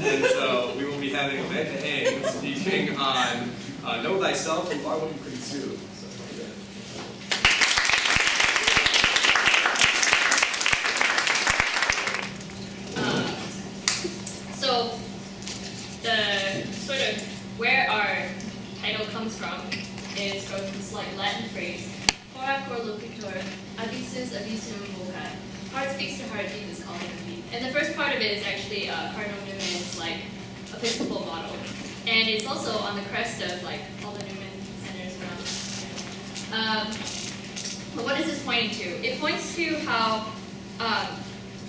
And so we will be having Amanda Hang speaking on Know Thyself and Why Will You Pursue. So the sort of where our title comes from is from this like Latin phrase, "Cora cor locutor, abusus abusum vocat." Heart speaks to heart, deep is calling to deep. And the first part of it is actually Cardinal Newman's like Episcopal motto, and it's also on the crest of like all the Newman centers around. But what is this pointing to? It points to how,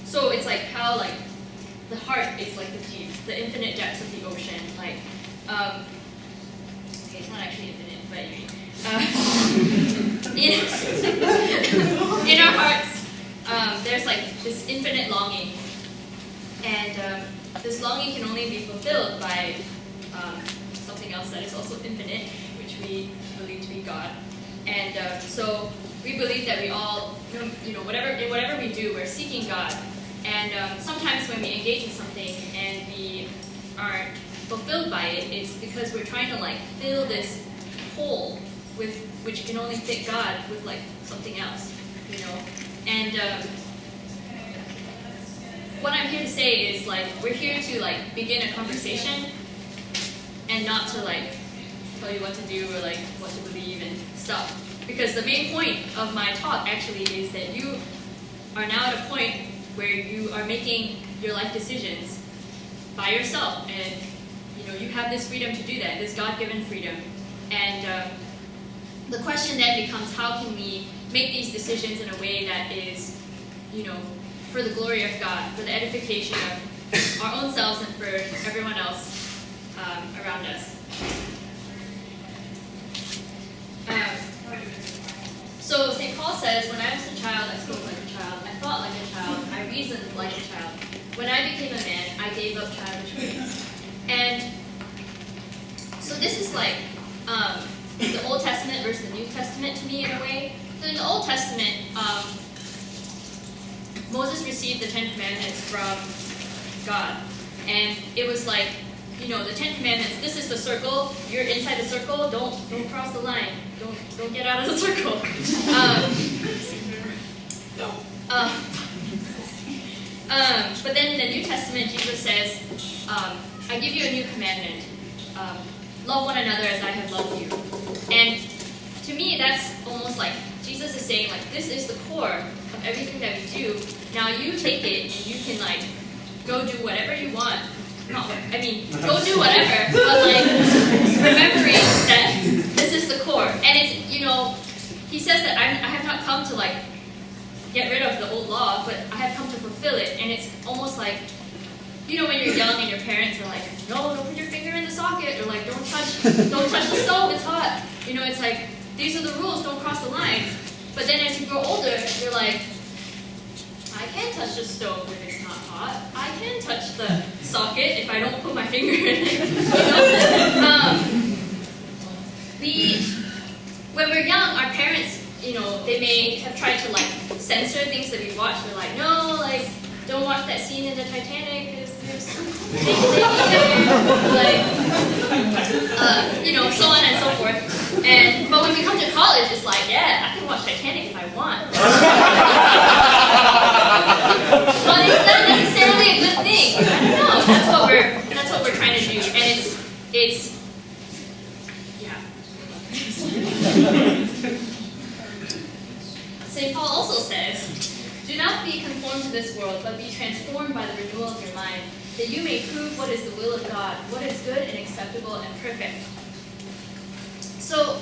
so it's like how like the heart is like the deep, the infinite depths of the ocean. Like, okay, it's not actually infinite, but in our hearts, there's like this infinite longing, and this longing can only be fulfilled by something else that is also infinite, which we believe to be God. And so we believe that we all, whatever we do, we're seeking God. And sometimes when we engage in something and we aren't fulfilled by it, it's because we're trying to like fill this hole with which can only fit God with like something else, And what I'm here to say is like we're here to like begin a conversation and not to like tell you what to do or like what to believe and stuff. Because the main point of my talk actually is that you are now at a point where you are making your life decisions by yourself, and you have this freedom to do that, this God-given freedom. And the question then becomes, how can we make these decisions in a way that is, for the glory of God, for the edification of our own selves and for everyone else around us. So St. Paul says, when I was a child, I spoke like a child, I thought like a child, I reasoned like a child. When I became a man, I gave up childish ways. And so this is like the Old Testament versus the New Testament to me in a way. So in the Old Testament, Moses received the Ten Commandments from God. And it was like, the Ten Commandments, this is the circle, you're inside the circle, don't cross the line, don't get out of the circle. But then in the New Testament, Jesus says, I give you a new commandment, love one another as I have loved you. And to me, that's almost like Jesus is saying, like, this is the core of everything that we do. Now you take it and you can like go do whatever you want. Go do whatever, but like remembering that this is the core. And it's, he says that I have not come to like get rid of the old law, but I have come to fulfill it. And it's almost like, when you're young and your parents are like, no, don't put your finger in the socket, or like don't touch the stove, it's hot. It's like, these are the rules, don't cross the line. But then as you grow older, you're like, I can touch the stove if it's not hot. I can touch the socket if I don't put my finger in it. When we're young, our parents, they may have tried to like censor things that we watch. They're like, no, like don't watch that scene in the Titanic because there's things so on and so forth. But when we come to college, it's like, yeah, I can watch Titanic if I want. But it's not necessarily a good thing. I don't know. That's what we're trying to do, and it's yeah. St. Paul also says, "Do not be conformed to this world, but be transformed by the renewal of your mind, that you may prove what is the will of God, what is good and acceptable and perfect." So,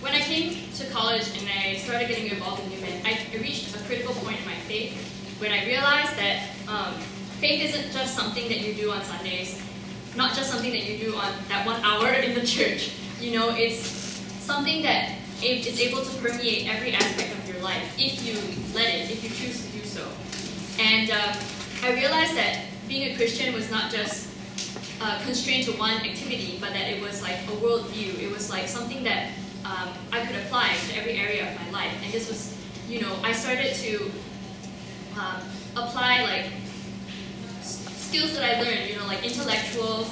when I came to college and I started getting involved in Newman, I reached a critical point in my faith when I realized that faith isn't just something that you do on Sundays, not just something that you do on that 1 hour in the church. It's something that is able to permeate every aspect of your life if you let it, if you choose to do so. And I realized that being a Christian was not just constrained to one activity, but that it was like a worldview. It was like something that I could apply to every area of my life. And this was, I started to apply like skills that I learned, like intellectual.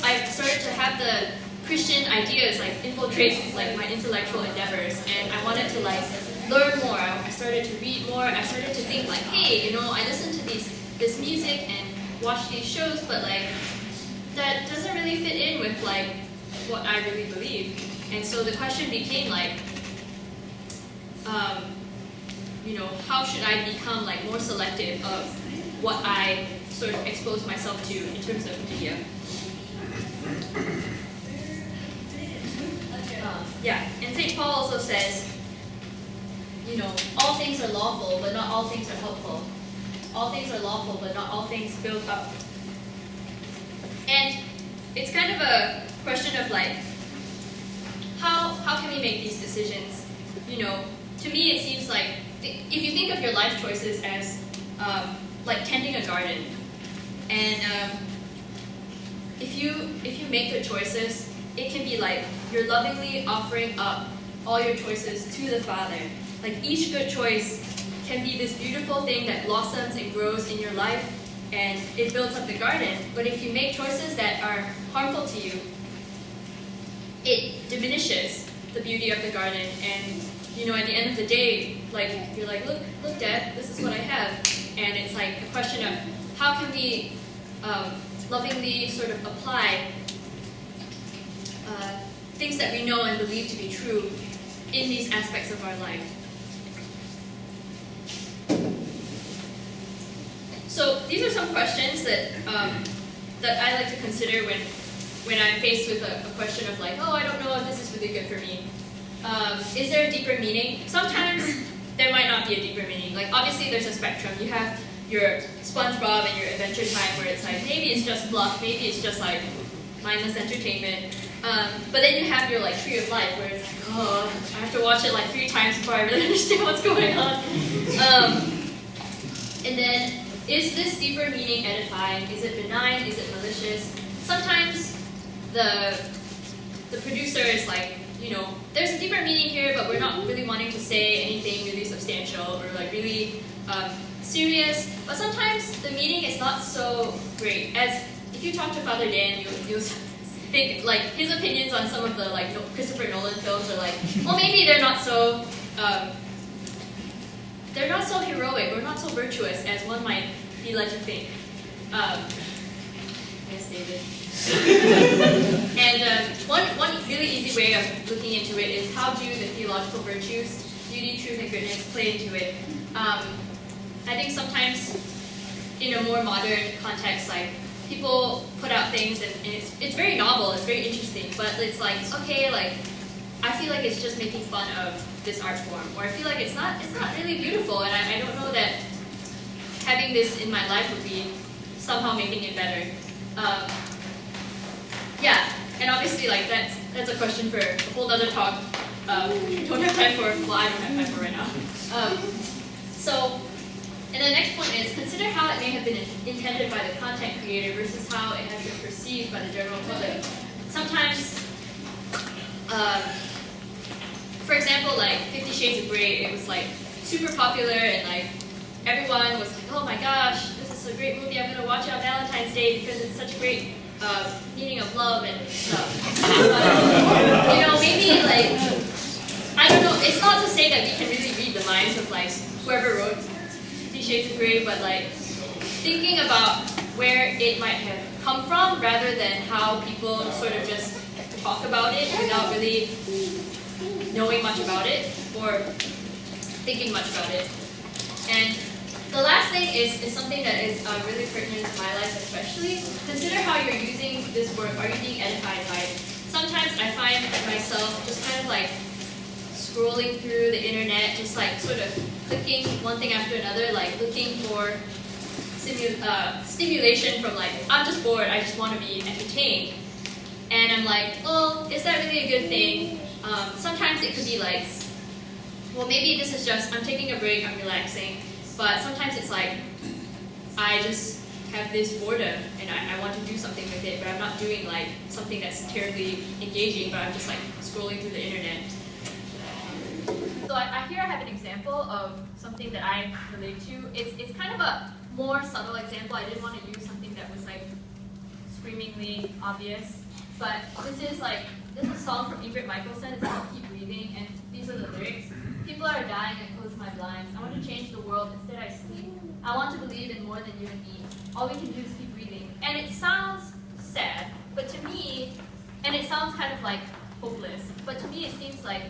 I started to have the Christian ideas infiltrate my intellectual endeavors, and I wanted to learn more. I started to read more. I started to think hey, I listen to this music and watch these shows, but that doesn't really fit in with what I really believe. And so the question became how should I become more selective of what I sort of expose myself to in terms of media? And St. Paul also says, all things are lawful, but not all things are helpful. All things are lawful, but not all things build up. And it's kind of a question of how can we make these decisions? To me it seems if you think of your life choices as tending a garden, and if you make good choices, it can be you're lovingly offering up all your choices to the Father. Each good choice can be this beautiful thing that blossoms and grows in your life, and it builds up the garden. But if you make choices that are harmful to you, it diminishes the beauty of the garden. And at the end of the day, you're look, Dad, this is what I have. And it's a question of how can we lovingly sort of apply things that we know and believe to be true in these aspects of our life. So these are some questions that I like to consider when I'm faced with a question of I don't know if this is really good for me. Is there a deeper meaning? Sometimes there might not be a deeper meaning. Obviously there's a spectrum. You have your SpongeBob and your Adventure Time where it's maybe it's just fluff, maybe it's just mindless entertainment. But then you have your Tree of Life where it's I have to watch it 3 times before I really understand what's going on. And then, is this deeper meaning edifying? Is it benign? Is it malicious? Sometimes the producer is there's a deeper meaning here, but we're not really wanting to say anything really substantial or really serious. But sometimes the meaning is not so great. As if you talk to Father Dan, you'll think his opinions on some of the Christopher Nolan films are well, maybe they're not so heroic or not so virtuous as one might be led to think. Yes, David. And one really easy way of looking into it is how do the theological virtues, beauty, truth, and goodness, play into it. I think sometimes in a more modern context, people put out things and it's very novel, it's very interesting, but it's okay, I feel it's just making fun of this art form, or I feel it's not really beautiful, and I don't know that having this in my life would be somehow making it better. And obviously that's a question for a whole other talk. Don't have time for, well, I don't have time for right now. And the next point is, consider how it may have been intended by the content creator versus how it has been perceived by the general public. Sometimes, for example, 50 Shades of Grey, it was super popular and everyone was oh my gosh, this is a great movie, I'm going to watch it on Valentine's Day because it's such a great meaning of love and stuff. Maybe I don't know, it's not to say that we can really read the minds of whoever wrote 50 Shades of Grey, but thinking about where it might have come from rather than how people sort of just talk about it without really knowing much about it or thinking much about it. And the last thing is something that is really pertinent to my life especially. Consider how you're using this work. Are you being edified by it? Sometimes I find myself just kind of scrolling through the internet, just sort of clicking one thing after another, looking for stimulation from I'm just bored, I just want to be entertained. And I'm well, is that really a good thing? Sometimes it could be well, maybe this is just, I'm taking a break, I'm relaxing. But sometimes it's I just have this boredom and I want to do something with it, but I'm not doing something that's terribly engaging, but I'm just scrolling through the internet. So here I have an example of something that I relate to. It's kind of more subtle example. I didn't want to use something that was like screamingly obvious. But this is a song from Ingrid Michaelson. It's called Keep Breathing, and these are the lyrics. People are dying, I close my blinds. I want to change the world, instead I sleep. I want to believe in more than you and me. All we can do is keep breathing. And it sounds sad, but to me, and it sounds kind of like hopeless, but to me it seems like,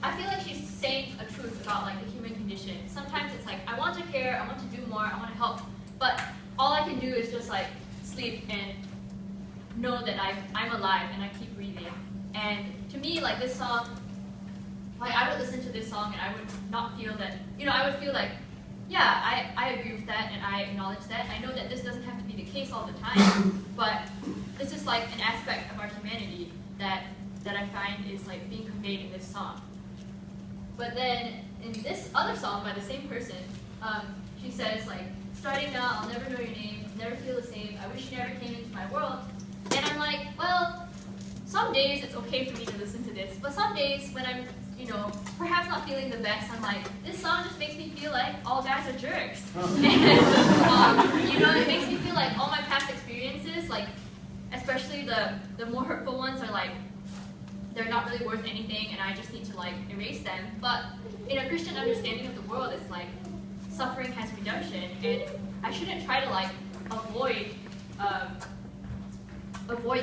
I feel like she's saying a truth about like the human condition. Sometimes it's like, I want to care, I want to do more, I want to help, but all I can do is just like sleep and know that I'm alive and I keep breathing. And to me, like this song, like I would listen to this song and I would not feel that, I would feel like, yeah, I agree with that and I acknowledge that. I know that this doesn't have to be the case all the time, but this is like an aspect of our humanity that I find is like being conveyed in this song. But then in this other song by the same person, she says like, starting out, I'll never know your name, never feel the same, I wish you never came into my world. And I'm like, well, some days it's okay for me to listen to this, but some days when I'm, perhaps not feeling the best, I'm like, this song just makes me feel like all guys are jerks. And, it makes me feel like all my past experiences, like, especially the more hurtful ones are like, they're not really worth anything and I just need to like erase them. But in a Christian understanding of the world, it's like, suffering has redemption, and I shouldn't try to like avoid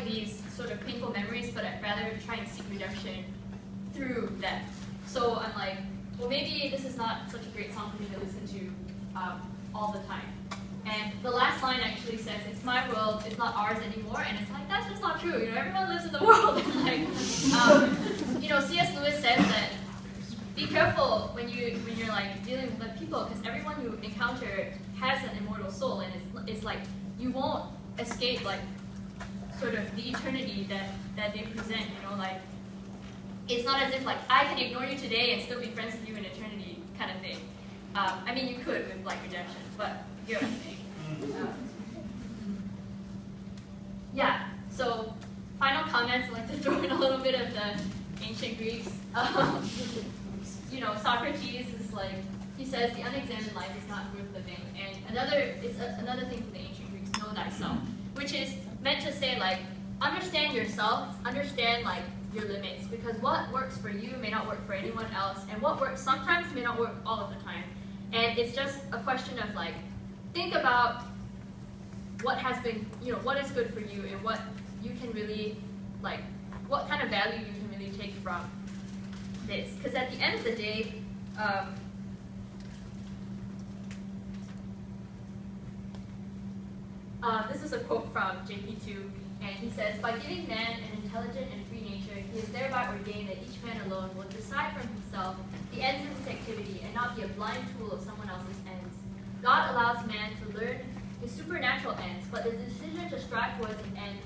these sort of painful memories, but I'd rather try and seek redemption through them. So I'm like, well, maybe this is not such a great song for me to listen to all the time. And the last line actually says, it's my world, it's not ours anymore, and it's like, that's just not true, everyone lives in the world. And C.S. Lewis says that be careful when you're like dealing with people, because everyone you encounter has an immortal soul, and it's like you won't escape like sort of the eternity that they present. Like it's not as if like I can ignore you today and still be friends with you in eternity kind of thing. I mean, you could with like redemption, but you know what I'm saying. Yeah. So final comments. I'd like to throw in a little bit of the ancient Greeks. Socrates is like, he says the unexamined life is not worth living. And another thing from the ancient Greeks, know thyself, which is meant to say like, understand yourself, understand like your limits, because what works for you may not work for anyone else, and what works sometimes may not work all of the time. And it's just a question of like, think about what has been, what is good for you and what you can really, like, what kind of value you can really take from this. Because at the end of the day, this is a quote from JP2, and he says, by giving man an intelligent and free nature, he is thereby ordained that each man alone will decide for himself the ends of his activity and not be a blind tool of someone else's ends. God allows man to learn his supernatural ends, but the decision to strive towards an end,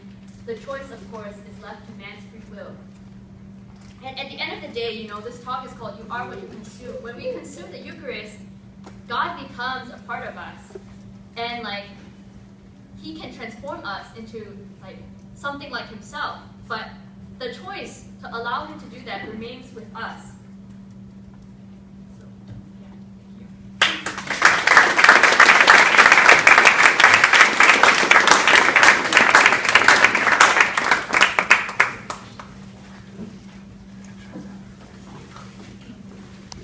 the choice, of course, is left to man's free will. And at the end of the day, this talk is called You Are What You Consume. When we consume the Eucharist, God becomes a part of us. And like, he can transform us into like something like himself. But the choice to allow him to do that remains with us.